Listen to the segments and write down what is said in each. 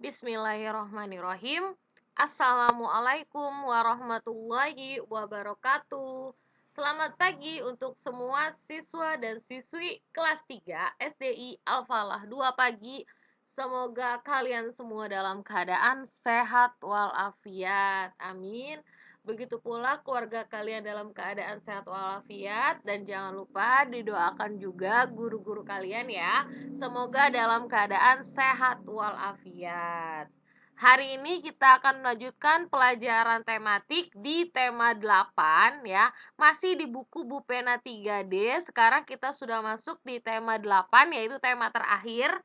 Bismillahirrahmanirrahim. Assalamualaikum warahmatullahi wabarakatuh. Selamat pagi untuk semua siswa dan siswi kelas 3 SDI Al-Falah 2 pagi. Semoga kalian semua dalam keadaan sehat walafiat. Amin. Begitu pula keluarga kalian dalam keadaan sehat walafiat. Dan jangan lupa didoakan juga guru-guru kalian ya. Semoga dalam keadaan sehat walafiat. Hari ini kita akan melanjutkan pelajaran tematik di tema 8 ya. Masih di buku Bupena 3D. Sekarang kita sudah masuk di tema 8 yaitu tema terakhir.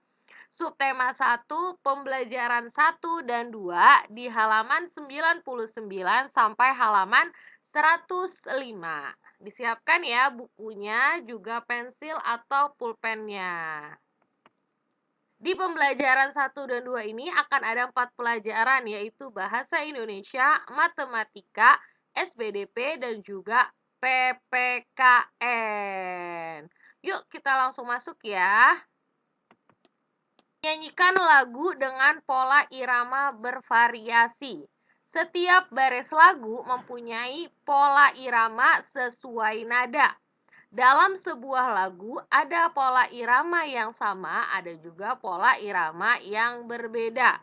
Subtema 1, pembelajaran 1 dan 2 di halaman 99 sampai halaman 105. Disiapkan ya bukunya, juga pensil atau pulpennya. Di pembelajaran 1 dan 2 ini akan ada 4 pelajaran, yaitu Bahasa Indonesia, Matematika, SPDP, dan juga PPKN. Yuk kita langsung masuk ya. Nyanyikan lagu dengan pola irama bervariasi. Setiap baris lagu mempunyai pola irama sesuai nada. Dalam sebuah lagu ada pola irama yang sama, ada juga pola irama yang berbeda.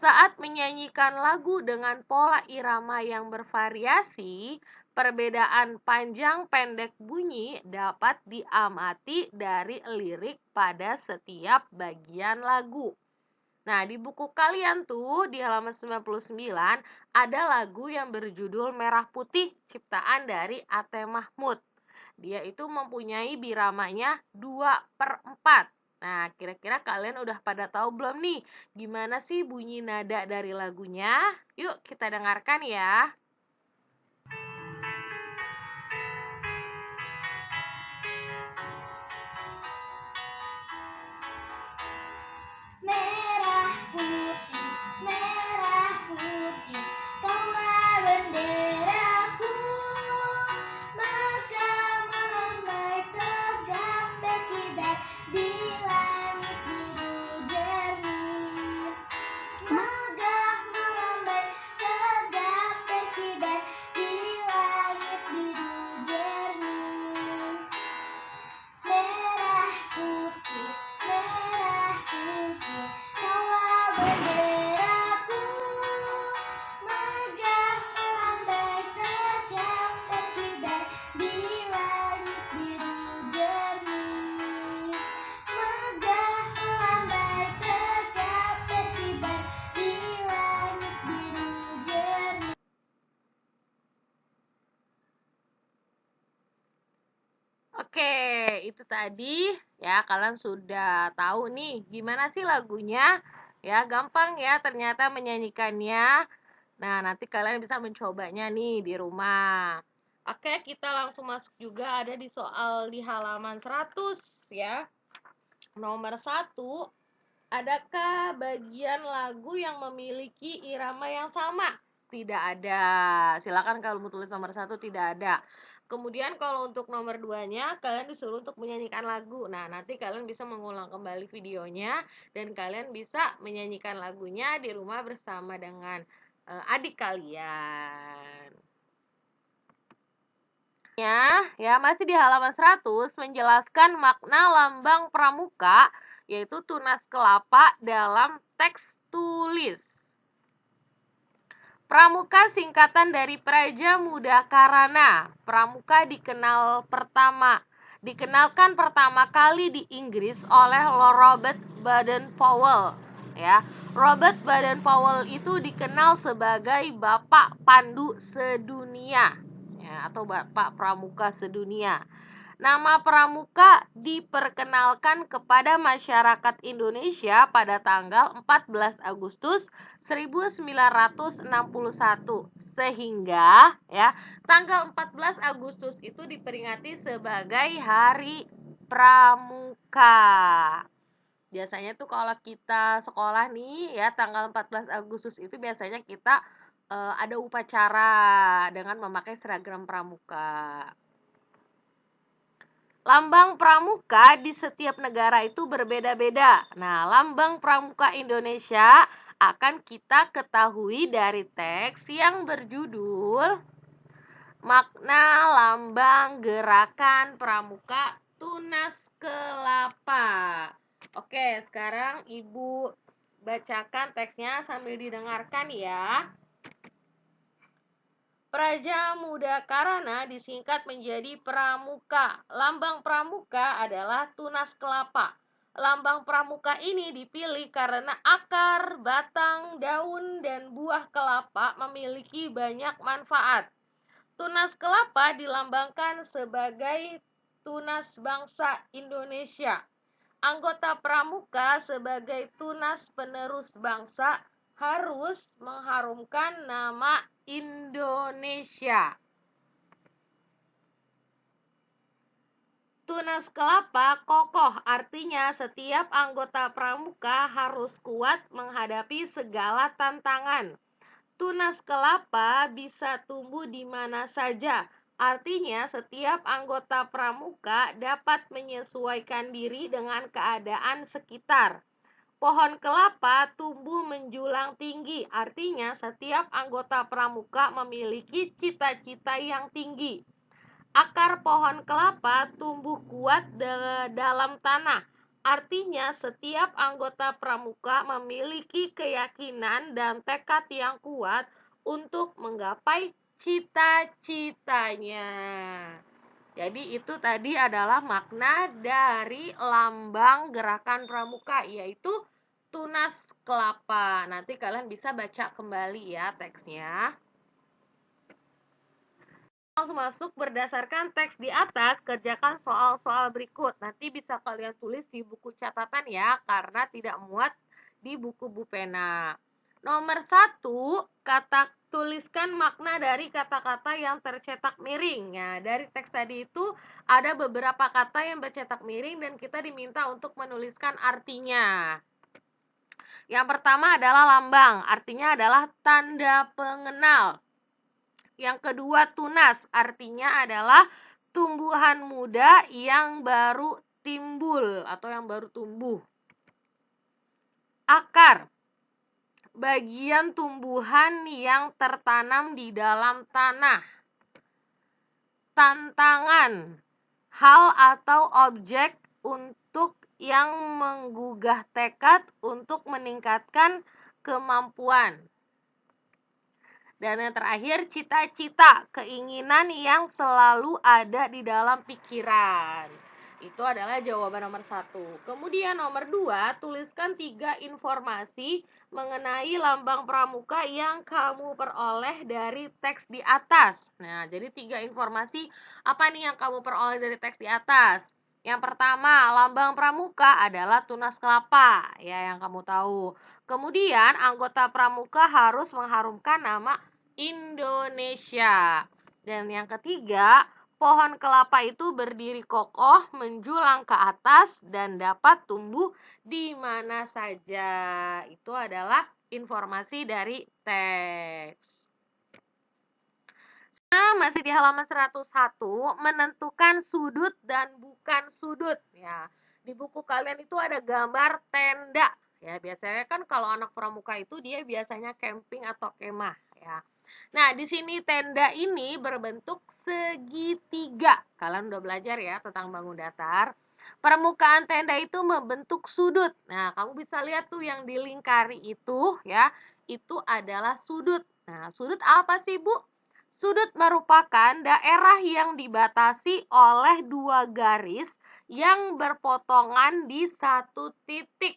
Saat menyanyikan lagu dengan pola irama yang bervariasi, perbedaan panjang pendek bunyi dapat diamati dari lirik pada setiap bagian lagu. Nah, di buku kalian tuh di halaman 99 ada lagu yang berjudul Merah Putih ciptaan dari A.T. Mahmud. Dia itu mempunyai biramanya 2/4. Nah, kira-kira kalian udah pada tahu belum nih gimana sih bunyi nada dari lagunya? Yuk kita dengarkan ya. Merah putih, kaulah benderaku, maka melambai tegap berkibar di langit biru jernih. Megah melambai tegap berkibar di langit biru jernih. Merah putih, kaulah benderaku, megah melambai tegap berkibar di langit biru jernih. Megah melambai tegap berkibar di langit biru jernih. Oke, itu tadi ya kalian sudah tahu nih gimana sih lagunya? Ya, gampang ya ternyata menyanyikannya. Nah, nanti kalian bisa mencobanya nih di rumah. Oke, kita langsung masuk juga ada di soal di halaman 100 ya. Nomor 1, adakah bagian lagu yang memiliki irama yang sama? Tidak ada. Silakan kalau mau tulis nomor 1 tidak ada. Kemudian kalau untuk nomor 2-nya, kalian disuruh untuk menyanyikan lagu. Nah, nanti kalian bisa mengulang kembali videonya dan kalian bisa menyanyikan lagunya di rumah bersama dengan adik kalian. Ya, masih di halaman 100 menjelaskan makna lambang pramuka, yaitu tunas kelapa dalam teks tulis. Pramuka singkatan dari Praja Muda Karana. Pramuka dikenalkan pertama kali di Inggris oleh Lord Robert Baden-Powell. Ya, Robert Baden-Powell itu dikenal sebagai Bapak Pandu Sedunia, ya, atau Bapak Pramuka Sedunia. Nama Pramuka diperkenalkan kepada masyarakat Indonesia pada tanggal 14 Agustus 1961. Sehingga ya, tanggal 14 Agustus itu diperingati sebagai Hari Pramuka. Biasanya tuh kalau kita sekolah nih ya, tanggal 14 Agustus itu biasanya kita ada upacara dengan memakai seragam pramuka. Lambang pramuka di setiap negara itu berbeda-beda. Nah, lambang pramuka Indonesia akan kita ketahui dari teks yang berjudul Makna Lambang Gerakan Pramuka Tunas Kelapa. Oke, sekarang Ibu bacakan teksnya sambil didengarkan ya. Praja Muda Karana disingkat menjadi Pramuka. Lambang Pramuka adalah tunas kelapa. Lambang Pramuka ini dipilih karena akar, batang, daun, dan buah kelapa memiliki banyak manfaat. Tunas kelapa dilambangkan sebagai tunas bangsa Indonesia. Anggota pramuka sebagai tunas penerus bangsa harus mengharumkan nama Indonesia. Tunas kelapa kokoh, artinya setiap anggota pramuka harus kuat menghadapi segala tantangan. Tunas kelapa bisa tumbuh di mana saja. Artinya, setiap anggota pramuka dapat menyesuaikan diri dengan keadaan sekitar. Pohon kelapa tumbuh menjulang tinggi. Artinya, setiap anggota pramuka memiliki cita-cita yang tinggi. Akar pohon kelapa tumbuh kuat dalam tanah. Artinya, setiap anggota pramuka memiliki keyakinan dan tekad yang kuat untuk menggapai cita-citanya. Jadi itu tadi adalah makna dari lambang gerakan pramuka, yaitu tunas kelapa. Nanti kalian bisa baca kembali ya teksnya. Langsung masuk berdasarkan teks di atas, kerjakan soal-soal berikut. Nanti bisa kalian tulis di buku catatan ya, karena tidak muat di buku pena. Nomor 1, tuliskan makna dari kata-kata yang tercetak miring. Ya, dari teks tadi itu ada beberapa kata yang bercetak miring dan kita diminta untuk menuliskan artinya. Yang pertama adalah lambang, artinya adalah tanda pengenal. Yang kedua, tunas, artinya adalah tumbuhan muda yang baru timbul atau yang baru tumbuh. Akar, bagian tumbuhan yang tertanam di dalam tanah. Tantangan, hal atau objek untuk yang menggugah tekad untuk meningkatkan kemampuan. Dan yang terakhir, cita-cita, keinginan yang selalu ada di dalam pikiran. Itu adalah jawaban nomor 1. Kemudian nomor 2, tuliskan 3 informasi mengenai lambang pramuka yang kamu peroleh dari teks di atas. Nah, jadi 3 informasi apa nih yang kamu peroleh dari teks di atas? Yang pertama, lambang pramuka adalah tunas kelapa, ya yang kamu tahu. Kemudian, anggota pramuka harus mengharumkan nama Indonesia. Dan yang ketiga, pohon kelapa itu berdiri kokoh, menjulang ke atas, dan dapat tumbuh di mana saja. Itu adalah informasi dari teks. Masih di halaman 101, menentukan sudut dan bukan sudut. Ya, di buku kalian itu ada gambar tenda. Ya, biasanya kan kalau anak pramuka itu dia biasanya camping atau kemah. Ya. Nah, di sini tenda ini berbentuk segitiga. Kalian udah belajar ya tentang bangun datar. Permukaan tenda itu membentuk sudut. Nah, kamu bisa lihat tuh yang dilingkari itu ya, itu adalah sudut. Nah, sudut apa sih, Bu? Sudut merupakan daerah yang dibatasi oleh 2 garis yang berpotongan di satu titik.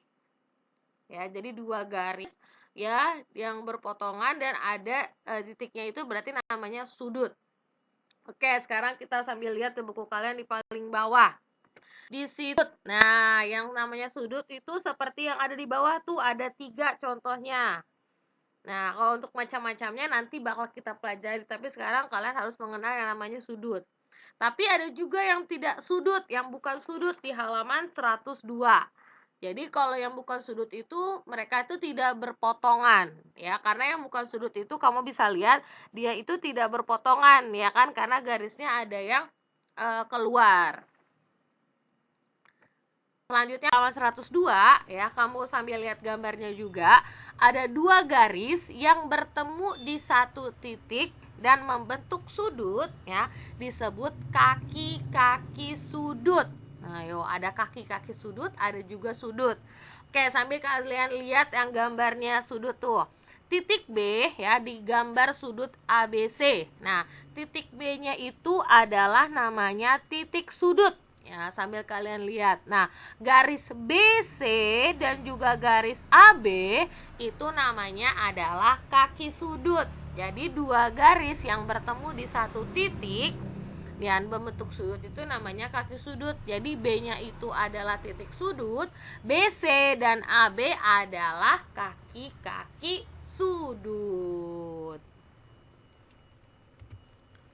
Ya, jadi 2 garis ya yang berpotongan dan ada titiknya, itu berarti namanya sudut. Oke, sekarang kita sambil lihat di buku kalian di paling bawah. Di sudut. Nah, yang namanya sudut itu seperti yang ada di bawah tuh, ada 3 contohnya. Nah, kalau untuk macam-macamnya nanti bakal kita pelajari, tapi sekarang kalian harus mengenal yang namanya sudut. Tapi ada juga yang tidak sudut, yang bukan sudut di halaman 102. Jadi kalau yang bukan sudut itu mereka itu tidak berpotongan ya, karena yang bukan sudut itu kamu bisa lihat dia itu tidak berpotongan ya kan, karena garisnya ada yang keluar. Selanjutnya halaman 102 ya, kamu sambil lihat gambarnya juga. ada dua garis yang bertemu di satu titik dan membentuk sudut, ya, disebut kaki-kaki sudut. Nah, yo, ada kaki-kaki sudut, ada juga sudut. Oke, sambil kalian lihat yang gambarnya sudut tuh. Titik B, ya, digambar sudut ABC. Nah, titik B-nya itu adalah namanya titik sudut. Ya, sambil kalian lihat. Nah, garis BC dan juga garis AB itu namanya adalah kaki sudut. Jadi dua garis yang bertemu di satu titik dan membentuk sudut itu namanya kaki sudut. Jadi B-nya itu adalah titik sudut, BC dan AB adalah kaki-kaki sudut.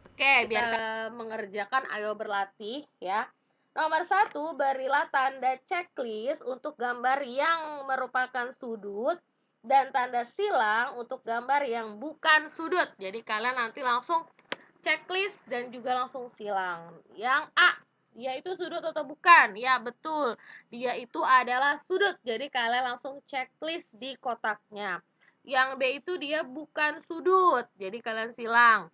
Oke, biar kita mengerjakan, ayo berlatih ya. Nomor 1, berilah tanda checklist untuk gambar yang merupakan sudut dan tanda silang untuk gambar yang bukan sudut. Jadi kalian nanti langsung checklist dan juga langsung silang. Yang A, dia itu sudut atau bukan? Ya, betul. Dia itu adalah sudut. Jadi kalian langsung checklist di kotaknya. Yang B itu dia bukan sudut. Jadi kalian silang.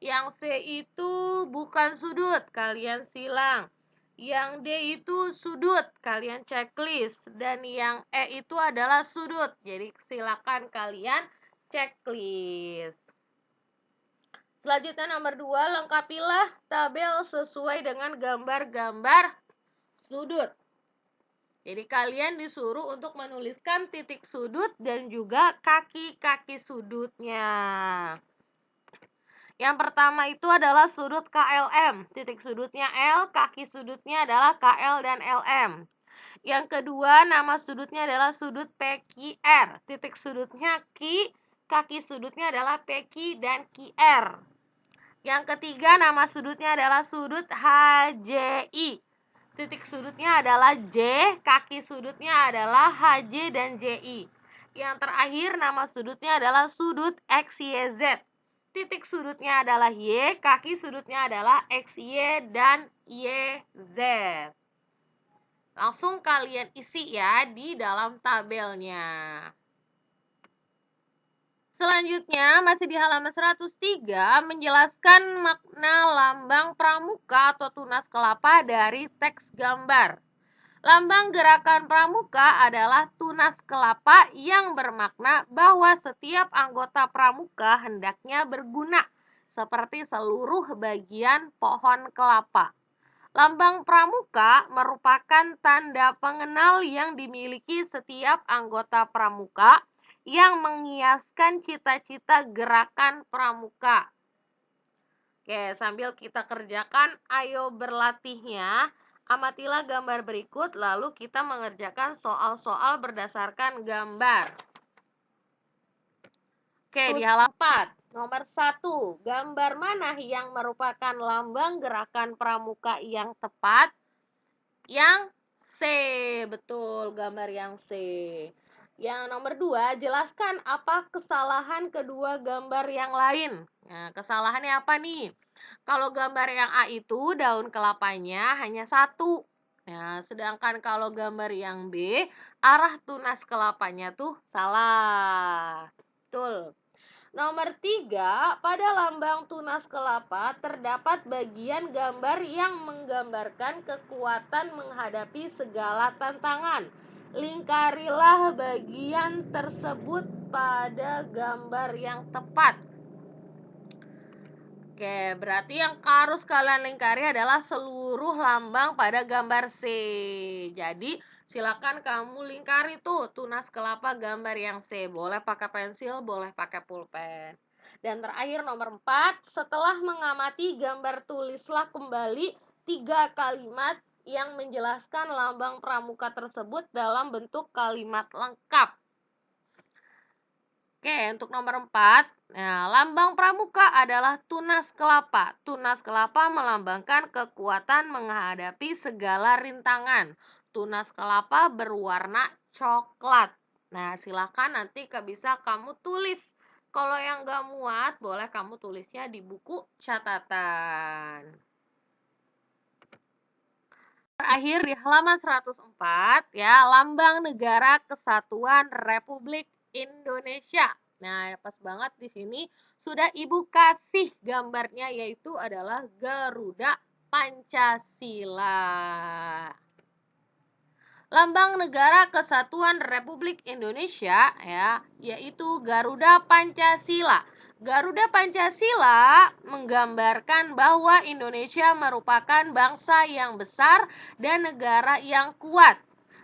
Yang C itu bukan sudut, kalian silang. Yang D itu sudut, kalian checklist. Dan yang E itu adalah sudut. Jadi silakan kalian checklist. Selanjutnya nomor 2, lengkapilah tabel sesuai dengan gambar-gambar sudut. Jadi kalian disuruh untuk menuliskan titik sudut dan juga kaki-kaki sudutnya. Yang pertama itu adalah sudut KLM. Titik sudutnya L, kaki sudutnya adalah KL dan LM. Yang kedua, nama sudutnya adalah sudut PQR. Titik sudutnya Q, kaki sudutnya adalah PQ dan QR. Yang ketiga, nama sudutnya adalah sudut HJI. Titik sudutnya adalah J, kaki sudutnya adalah HJ dan JI. Yang terakhir, nama sudutnya adalah sudut XYZ. Titik sudutnya adalah Y, kaki sudutnya adalah XY dan YZ. Langsung kalian isi ya di dalam tabelnya. Selanjutnya, masih di halaman 103, menjelaskan makna lambang pramuka atau tunas kelapa dari teks gambar. Lambang gerakan pramuka adalah tunas kelapa yang bermakna bahwa setiap anggota pramuka hendaknya berguna, seperti seluruh bagian pohon kelapa. Lambang pramuka merupakan tanda pengenal yang dimiliki setiap anggota pramuka yang mengiaskan cita-cita gerakan pramuka. Oke, sambil kita kerjakan, ayo berlatihnya. Amatilah gambar berikut, lalu kita mengerjakan soal-soal berdasarkan gambar. Oke, di halaman 4. Nomor 1, gambar mana yang merupakan lambang gerakan pramuka yang tepat? Yang C, betul, gambar yang C. Yang nomor 2, jelaskan apa kesalahan kedua gambar yang lain. Nah, kesalahannya apa nih? Kalau gambar yang A itu daun kelapanya hanya satu. Nah, sedangkan kalau gambar yang B, arah tunas kelapanya tuh salah. Betul. Nomor 3, pada lambang tunas kelapa terdapat bagian gambar yang menggambarkan kekuatan menghadapi segala tantangan. Lingkarilah bagian tersebut pada gambar yang tepat. Oke, berarti yang harus kalian lingkari adalah seluruh lambang pada gambar C. Jadi, silakan kamu lingkari tuh tunas kelapa gambar yang C. Boleh pakai pensil, boleh pakai pulpen. Dan terakhir nomor 4, setelah mengamati gambar, tulislah kembali 3 kalimat yang menjelaskan lambang pramuka tersebut dalam bentuk kalimat lengkap. Oke, untuk nomor 4, nah, lambang pramuka adalah tunas kelapa. Tunas kelapa melambangkan kekuatan menghadapi segala rintangan. Tunas kelapa berwarna coklat. Nah, silakan nanti bisa kamu tulis. Kalau yang nggak muat, boleh kamu tulisnya di buku catatan. Terakhir di halaman 104, ya, lambang negara kesatuan Republik Indonesia. Nah, pas banget di sini sudah Ibu kasih gambarnya, yaitu adalah Garuda Pancasila. Lambang Negara Kesatuan Republik Indonesia ya, yaitu Garuda Pancasila. Garuda Pancasila menggambarkan bahwa Indonesia merupakan bangsa yang besar dan negara yang kuat.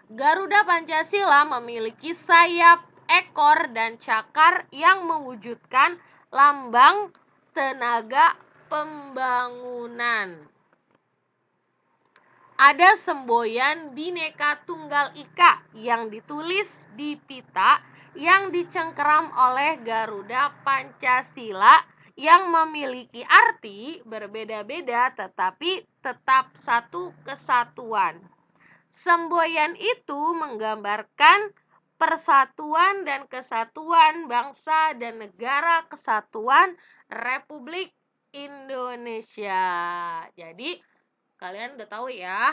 Garuda Pancasila memiliki sayap, ekor, dan cakar yang mewujudkan lambang tenaga pembangunan. Ada semboyan Bhinneka Tunggal Ika yang ditulis di pita yang dicengkeram oleh Garuda Pancasila yang memiliki arti berbeda-beda tetapi tetap satu kesatuan. Semboyan itu menggambarkan persatuan dan kesatuan bangsa dan negara kesatuan Republik Indonesia. Jadi kalian udah tahu ya,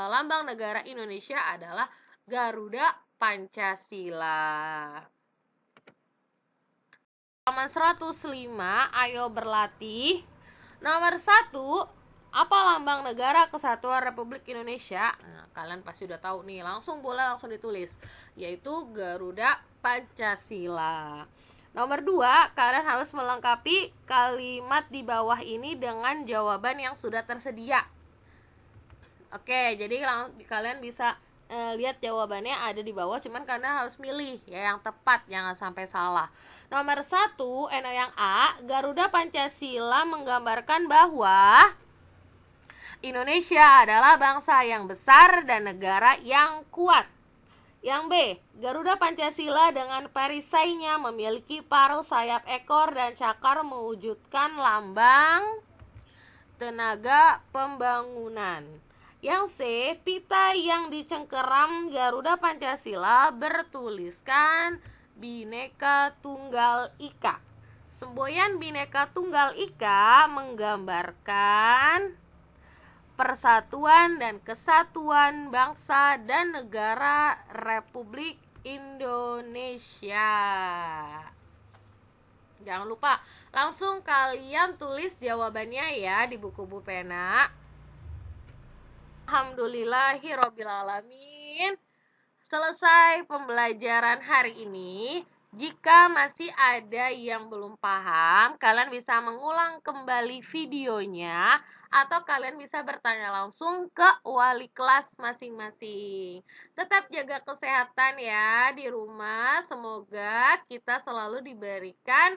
lambang negara Indonesia adalah Garuda Pancasila. Halaman 105, ayo berlatih. Nomor 1, apa lambang negara kesatuan Republik Indonesia? Nah, kalian pasti udah tahu nih, langsung ditulis, yaitu Garuda Pancasila. Nomor 2, kalian harus melengkapi kalimat di bawah ini dengan jawaban yang sudah tersedia. Oke, jadi kalian bisa lihat jawabannya ada di bawah, cuman kalian harus milih ya yang tepat, jangan sampai salah. Nomor 1, yang A, Garuda Pancasila menggambarkan bahwa Indonesia adalah bangsa yang besar dan negara yang kuat. Yang B, Garuda Pancasila dengan perisainya memiliki paruh, sayap, ekor, dan cakar mewujudkan lambang tenaga pembangunan. Yang C, pita yang dicengkeram Garuda Pancasila bertuliskan Bhinneka Tunggal Ika. Semboyan Bhinneka Tunggal Ika menggambarkan persatuan dan kesatuan bangsa dan negara Republik Indonesia. Jangan lupa langsung kalian tulis jawabannya ya di buku pena. Alhamdulillahirobbilalamin. Selesai pembelajaran hari ini. Jika masih ada yang belum paham, kalian bisa mengulang kembali videonya atau kalian bisa bertanya langsung ke wali kelas masing-masing. Tetap jaga kesehatan ya di rumah. Semoga kita selalu diberikan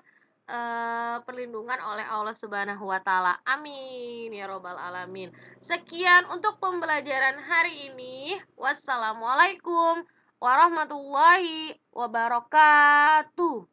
perlindungan oleh Allah Subhanahu wa Ta'ala. Amin ya Robbal 'Alamin. Sekian untuk pembelajaran hari ini. Wassalamualaikum warahmatullahi wabarakatuh.